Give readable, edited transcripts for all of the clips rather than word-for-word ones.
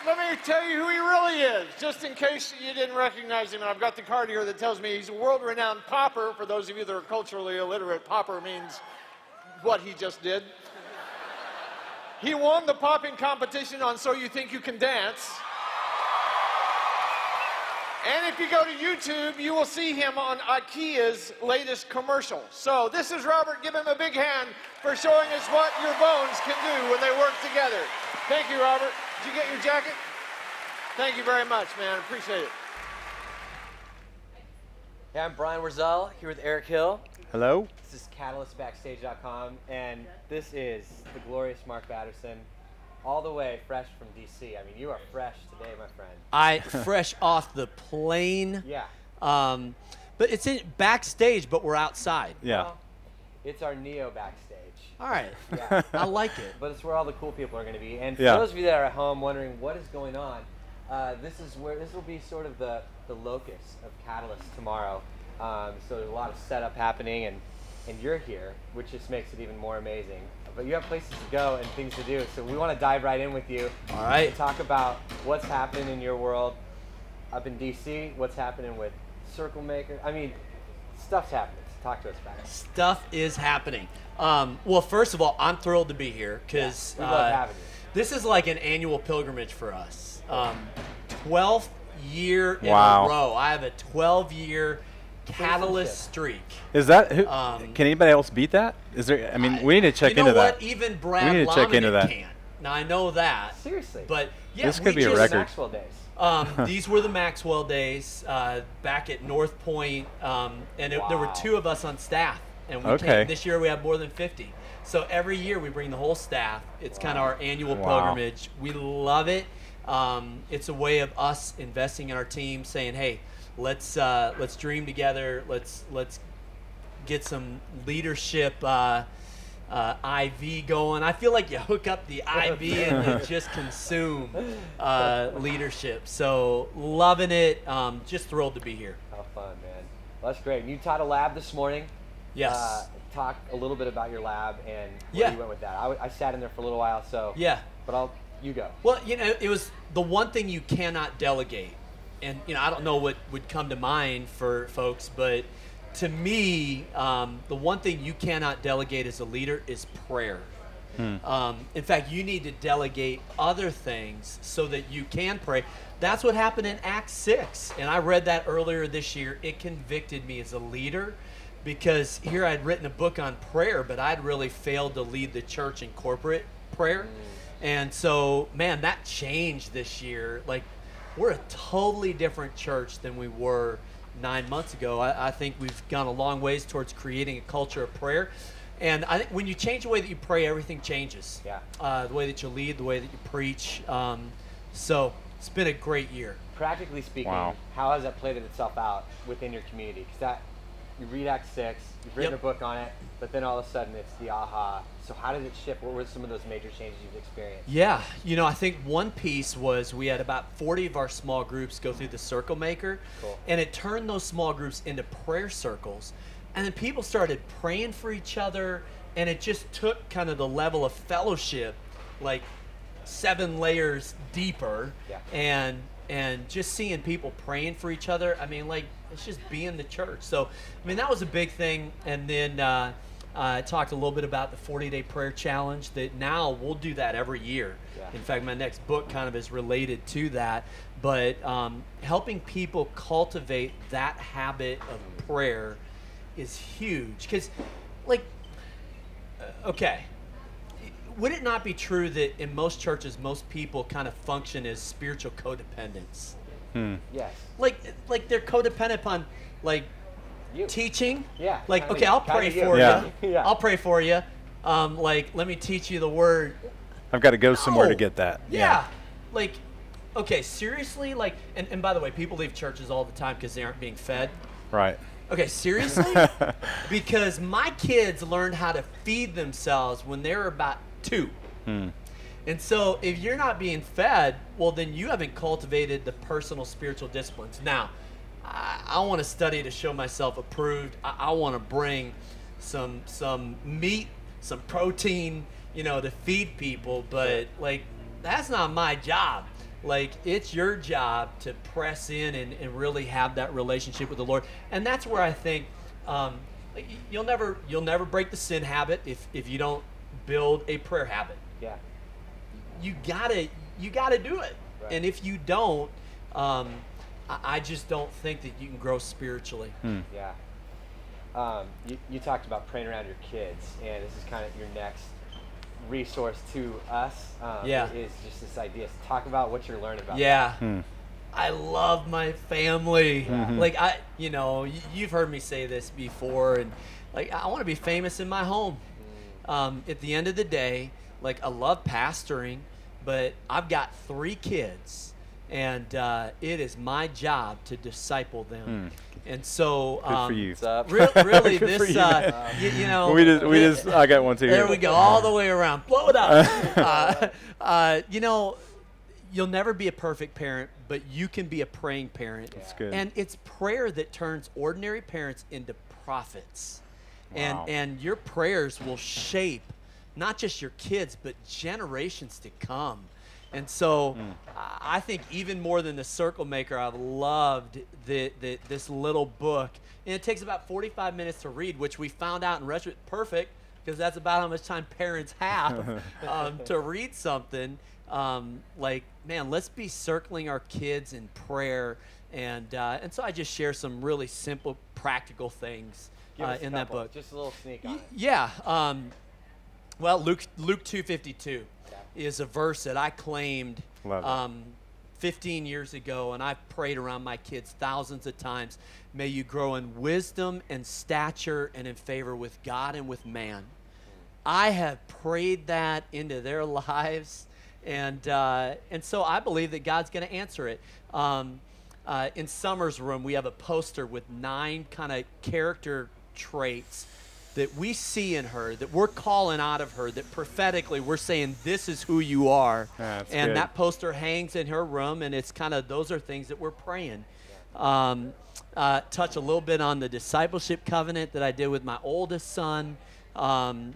let me tell you who he really is, just in case you didn't recognize him. I've got the card here that tells me he's a world-renowned popper. For those of you that are culturally illiterate, popper means what he just did. He won the popping competition on So You Think You Can Dance. And if you go to YouTube, you will see him on IKEA's latest commercial. So this is Robert. Give him a big hand for showing us what your bones can do when they work together. Thank you, Robert. Did you get your jacket? Thank you very much, man. Appreciate it. Hey, I'm Brian Wurzel here with Eric Hill. Hello. This is CatalystBackstage.com, and this is the glorious Mark Batterson, all the way fresh from DC. I mean, you are fresh today, my friend. Fresh off the plane. Yeah. But it's in backstage, but we're outside. Yeah. Well, it's our Neo backstage. All right. Yeah. I like it. But it's where all the cool people are going to be. And for Yeah. those of you that are at home wondering what is going on, this will be sort of the locus of Catalyst tomorrow. So there's a lot of setup happening, and you're here, which just makes it even more amazing. But you have places to go and things to do, so we want to dive right in with you. All right. And talk about what's happening in your world up in DC, what's happening with Circle Maker. I mean, stuff's happening. Talk to us about it. Stuff is happening. Well, first of all, I'm thrilled to be here because we love having you. this is like an annual pilgrimage for us. 12th year in Wow. a row. I have a 12-year Catalyst streak. Is that? Can anybody else beat that? Is there? I mean, we need to check you know into what? that. Even Brad We need to check into Lominick that. can't. Now, I know that. Seriously. But, yeah, This could we be a just- record. Maxwell days. These were the Maxwell days back at North Point, and there were Wow. 2 of us on staff. And we Okay. came, this year we have more than 50. So every year we bring the whole staff. It's kind of our annual Wow. pilgrimage. We love it. It's a way of us investing in our team, saying, "Hey, let's dream together. Let's get some leadership IV going." I feel like you hook up the IV and you just consume leadership. So loving it. Just thrilled to be here. How fun, man. Well, that's great. And you taught a lab this morning. Yes. Talk a little bit about your lab and where Yeah. you went with that. I sat in there for a little while, so. Yeah. But you go. Well, it was the one thing you cannot delegate. And, I don't know what would come to mind for folks, but to me, the one thing you cannot delegate as a leader is prayer. In fact, you need to delegate other things so that you can pray. That's what happened in Acts 6. And I read that earlier this year. It convicted me as a leader because here I'd written a book on prayer, but I'd really failed to lead the church in corporate prayer. And so, man, that changed this year. Like, we're a totally different church than we were 9 months ago. I think we've gone a long ways towards creating a culture of prayer. And I think when you change the way that you pray, everything changes. Yeah. The way that you lead, the way that you preach. So it's been a great year. Practically speaking, Wow. how has that played itself out within your community? Because you read Acts 6, you've written Yep. a book on it, but then all of a sudden it's the aha. So how did it shift? What were some of those major changes you've experienced? Yeah, I think one piece was we had about 40 of our small groups go through the Circle Maker, Cool. and it turned those small groups into prayer circles. And then people started praying for each other, and it just took kind of the level of fellowship, like 7 layers deeper, Yeah. and just seeing people praying for each other. I mean, like, it's just being the church. So, I mean, that was a big thing. And then I talked a little bit about the 40-day prayer challenge that now we'll do that every year. Yeah. In fact, my next book kind of is related to that. But helping people cultivate that habit of prayer is huge. Because, like, okay, would it not be true that in most churches, most people kind of function as spiritual codependents? Yes. Like they're codependent upon, like, You. teaching. Yeah, Like, kinda- okay, I'll kinda pray you. for Yeah. you. Yeah. I'll pray for you. Like, let me teach you the word. I've got to go somewhere to No. get that. Yeah. Like, okay, seriously? Like, and by the way, people leave churches all the time because they aren't being fed. Right. Okay, seriously? Because my kids learned how to feed themselves when they were about 2. And so if you're not being fed, well, then you haven't cultivated the personal spiritual disciplines. Now, I want to study to show myself approved. I want to bring some meat, some protein, to feed people. But, like, that's not my job. Like, it's your job to press in and really have that relationship with the Lord. And that's where I think you'll never break the sin habit if you don't build a prayer habit. Yeah. You gotta do it. Right. And if you don't, I just don't think that you can grow spiritually. Yeah. You talked about praying around your kids, and this is kind of your next resource to us. Is just this idea. So talk about what you're learning about. Yeah. I love my family. Like, you've heard me say this before, and like, I want to be famous in my home. At the end of the day, like, I love pastoring, but I've got 3 kids, and it is my job to disciple them. And so, Good for you. What's up? really, Good for this, you, we just, I got one too. there we go, all the way around. Blow it up. You'll never be a perfect parent, but you can be a praying parent. That's good. And it's prayer that turns ordinary parents into prophets. Wow. And your prayers will shape not just your kids, but generations to come. And so I think even more than The Circle Maker, I've loved this little book. And it takes about 45 minutes to read, which we found out in retrospect, perfect, because that's about how much time parents have to read something. Like, man, let's be circling our kids in prayer. And so I just share some really simple, practical things Give us a in that couple, book. Just a little sneak on it. Yeah. Well, Luke 2:52 is a verse that I claimed Love it. 15 years ago, and I've prayed around my kids thousands of times. May you grow in wisdom and stature and in favor with God and with man. I have prayed that into their lives, and so I believe that God's going to answer it. In Summer's room, we have a poster with 9 kind of character traits that we see in her, that we're calling out of her, that prophetically we're saying, this is who you are. That's and good. that poster hangs in her room, and it's kind of, those are things that we're praying. Touch a little bit on the discipleship covenant that I did with my oldest son, and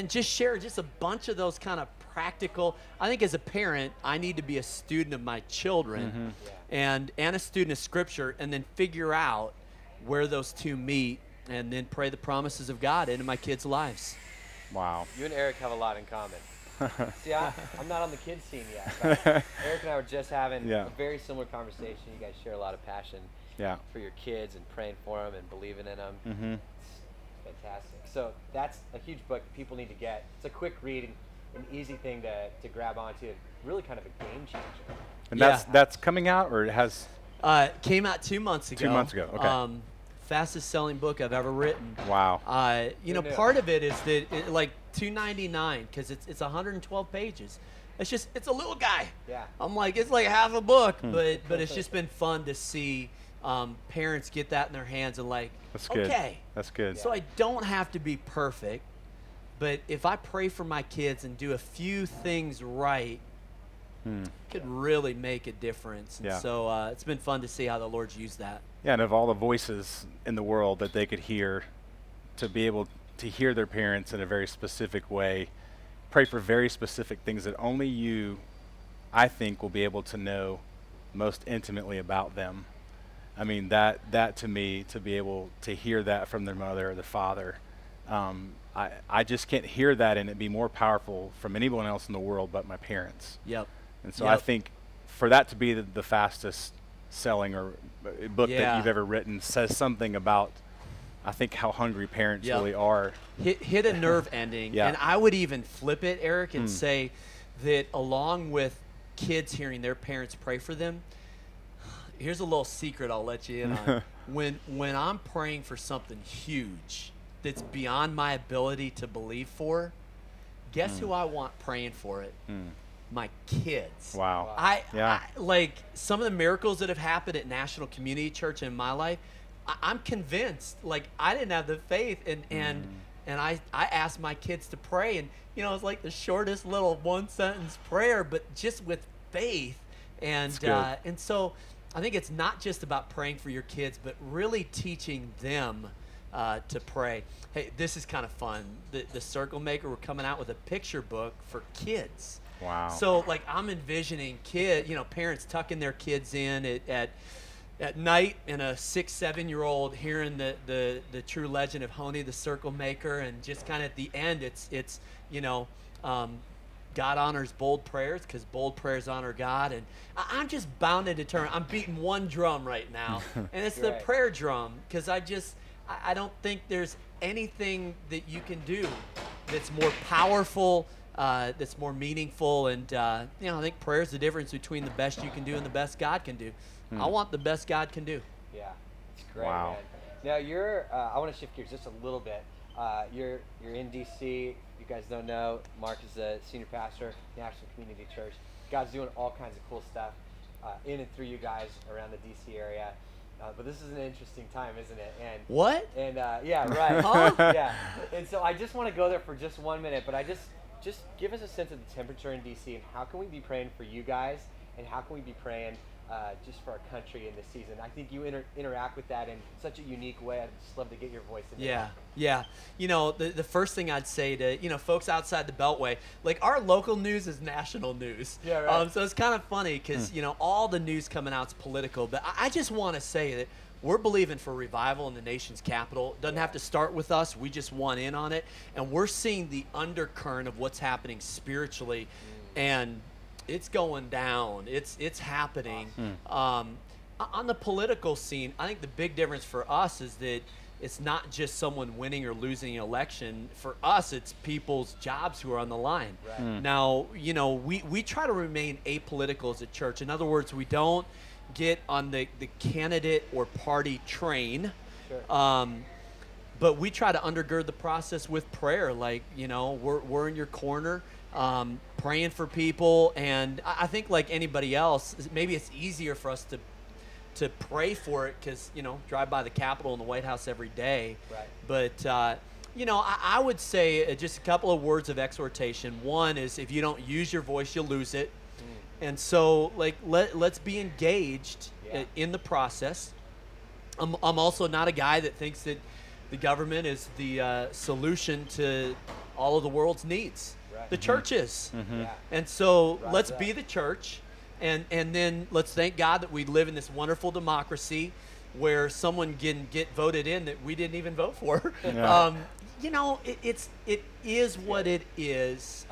just share just a bunch of those kind of practical. I think as a parent, I need to be a student of my children and a student of Scripture, and then figure out where those two meet, and then pray the promises of God into my kids' lives. Wow. You and Eric have a lot in common. See, I'm not on the kids scene yet. But Eric and I were just having a very similar conversation. You guys share a lot of passion for your kids and praying for them and believing in them. It's fantastic. So that's a huge book that people need to get. It's a quick read and an easy thing to grab onto. Really kind of a game changer. And that's coming out, or it has? Came out 2 months ago. 2 months ago. Okay. Fastest selling book I've ever written. Wow. Part of it is that like $2.99 because it's 112 pages. It's a little guy. Yeah. I'm like, it's like half a book, but it's just been fun to see parents get that in their hands and like, That's good. okay. That's good. So I don't have to be perfect, but if I pray for my kids and do a few things right, could really make a difference. And so it's been fun to see how the Lord's used that. Yeah, and of all the voices in the world that they could hear, to be able to hear their parents in a very specific way, pray for very specific things that only you, I think, will be able to know most intimately about them. I mean, that to me, to be able to hear that from their mother or their father, I just can't hear that and it be more powerful from anyone else in the world but my parents. Yep. And so I think for that to be the fastest selling or book that you've ever written says something about, I think, how hungry parents really are. Hit a nerve ending. And I would even flip it, Eric, and say that along with kids hearing their parents pray for them, here's a little secret I'll let you in on. When I'm praying for something huge that's beyond my ability to believe for, guess who I want praying for it? My kids. Wow. I like some of the miracles that have happened at National Community Church in my life. I'm convinced, like, I didn't have the faith, and I asked my kids to pray, and it's like the shortest little 1-sentence prayer, but just with faith, and so I think it's not just about praying for your kids, but really teaching them to pray. Hey, this is kind of fun. The Circle Maker, we're coming out with a picture book for kids. Wow. So like I'm envisioning parents tucking their kids in at night, and a 6-7-year-old hearing the true legend of Honi the Circle Maker, and just kind of at the end it's God honors bold prayers because bold prayers honor God. And I'm just bound and determined. I'm beating one drum right now, and it's the prayer drum, because I don't think there's anything that you can do that's more powerful, that's more meaningful. And I think prayer is the difference between the best you can do and the best God can do. I want the best God can do. Yeah, it's great, Wow. man. Now I want to shift gears just a little bit. You're in DC. You guys don't know, Mark is a senior pastor, National Community Church. God's doing all kinds of cool stuff in and through you guys around the DC area. But this is an interesting time, isn't it? And What? And yeah, right. Huh? Yeah. And so I just want to go there for just 1 minute, but I just give us a sense of the temperature in DC, and how can we be praying for you guys, and how can we be praying just for our country in this season? I think you interact with that in such a unique way. I'd just love to get your voice in there. Yeah. The first thing I'd say to folks outside the Beltway, like our local news is national news. Yeah, right. So it's kind of funny because all the news coming out is political. But I just want to say that we're believing for revival in the nation's capital. It doesn't have to start with us. We just want in on it, and we're seeing the undercurrent of what's happening spiritually, and it's going down. It's happening. On the political scene, I think the big difference for us is that it's not just someone winning or losing an election. For us, it's people's jobs who are on the line. Right. Now, we try to remain apolitical as a church. In other words, we don't get on the candidate or party train. Sure. But we try to undergird the process with prayer. Like, we're in your corner, praying for people. And I think like anybody else, maybe it's easier for us to pray for it because, drive by the Capitol and the White House every day. Right. But, I would say just a couple of words of exhortation. One is, if you don't use your voice, you'll lose it. And so, like, let's be engaged in the process. I'm also not a guy that thinks that the government is the solution to all of the world's needs. Right. The church is. Yeah. And so Right, let's right. be the church, and then let's thank God that we live in this wonderful democracy where someone can get voted in that we didn't even vote for. Yeah. It is what it is.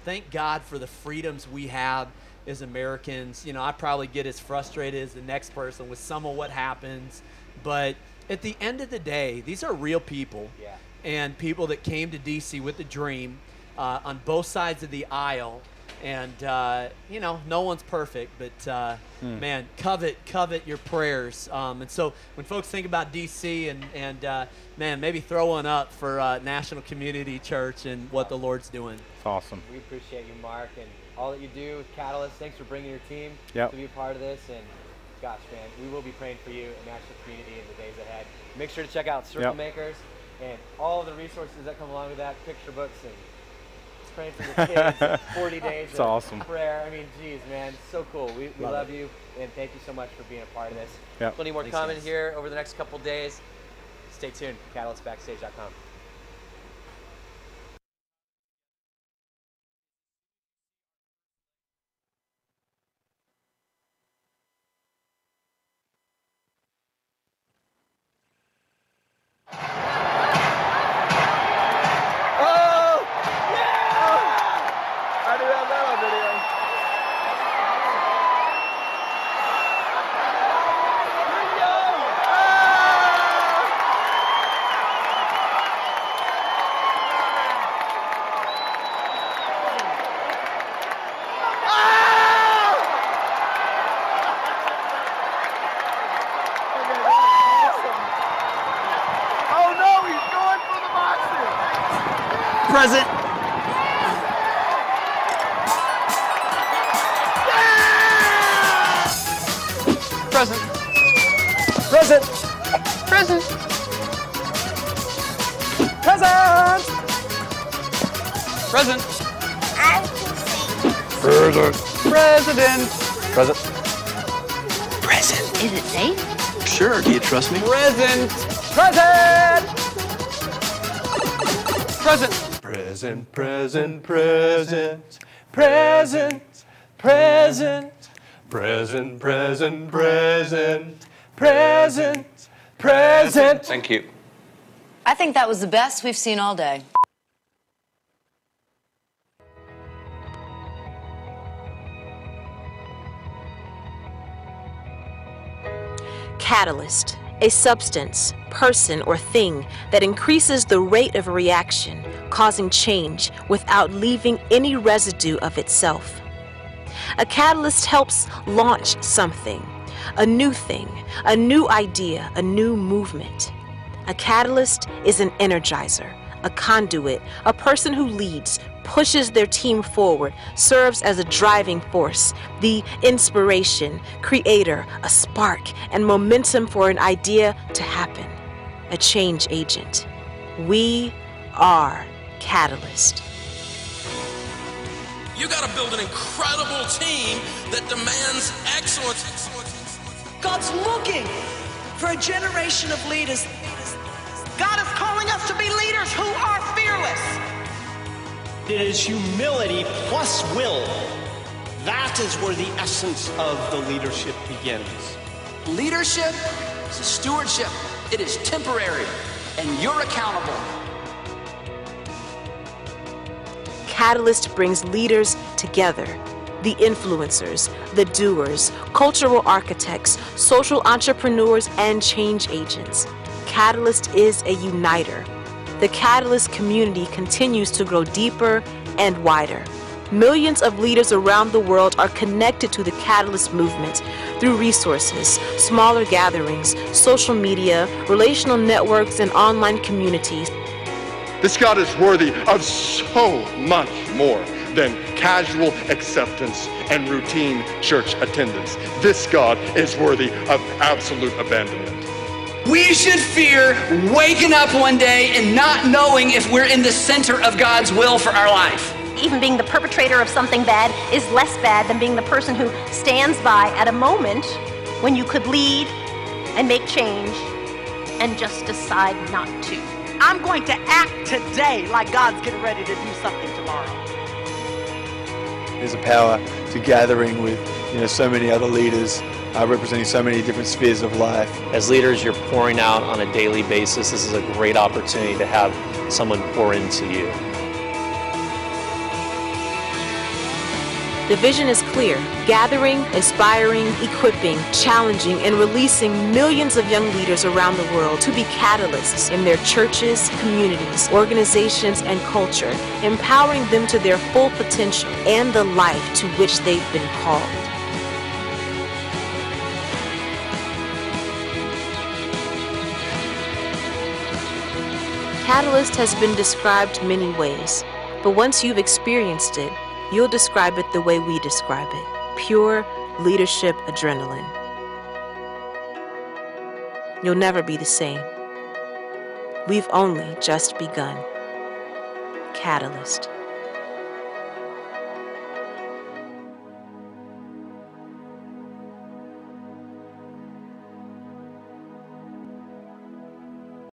Thank God for the freedoms we have as Americans. I probably get as frustrated as the next person with some of what happens, but at the end of the day, these are real people. Yeah. And people that came to DC with a dream on both sides of the aisle. And, no one's perfect, but, man, covet your prayers. And so when folks think about DC and man, maybe throw one up for National Community Church and what the Lord's doing. It's awesome. We appreciate you, Mark, and all that you do with Catalyst. Thanks for bringing your team Yep. to be a part of this. And gosh, man, we will be praying for you at National Community in the days ahead. Make sure to check out Circle Yep. Makers and all of the resources that come along with that, picture books, and praying for the kids, 40 days It's of awesome. prayer. I mean, geez, man, so cool. We Love love it. you, and thank you so much for being a part of this. Yep. Plenty more Thanks, coming guys. here over the next couple days. Stay tuned, catalystbackstage.com. I do have that on video. Oh no, he's going for the boxing. Present. Present. Present! Present. Present! Present. President! Present. Is it safe? Sure, do you trust me? Present! Present! Present. Present, present, present. present, present, present, present, present, present, present. Thank you. I think that was the best we've seen all day. Catalyst, a substance, person, or thing that increases the rate of a reaction, causing change without leaving any residue of itself. A catalyst helps launch something, a new thing, a new idea, a new movement. A catalyst is an energizer, a conduit, a person who leads, pushes their team forward, serves as a driving force, the inspiration, creator, a spark, and momentum for an idea to happen. A change agent. We are Catalyst. You got to build an incredible team that demands excellence. God's looking for a generation of leaders. God is calling us to be leaders who are fearless. It is humility plus will. That is where the essence of the leadership begins. Leadership is a stewardship. It is temporary, and you're accountable. Catalyst brings leaders together. The influencers, the doers, cultural architects, social entrepreneurs, and change agents. Catalyst is a uniter. The Catalyst community continues to grow deeper and wider. Millions of leaders around the world are connected to the Catalyst movement through resources, smaller gatherings, social media, relational networks, and online communities. This God is worthy of so much more than casual acceptance and routine church attendance. This God is worthy of absolute abandonment. We should fear waking up one day and not knowing if we're in the center of God's will for our life. Even being the perpetrator of something bad is less bad than being the person who stands by at a moment when you could lead and make change and just decide not to. I'm going to act today like God's getting ready to do something tomorrow. There's a power to gathering with so many other leaders representing so many different spheres of life. As leaders, you're pouring out on a daily basis. This is a great opportunity to have someone pour into you. The vision is clear: gathering, inspiring, equipping, challenging, and releasing millions of young leaders around the world to be catalysts in their churches, communities, organizations, and culture, empowering them to their full potential and the life to which they've been called. Catalyst has been described many ways, but once you've experienced it, you'll describe it the way we describe it: pure leadership adrenaline. You'll never be the same. We've only just begun. Catalyst.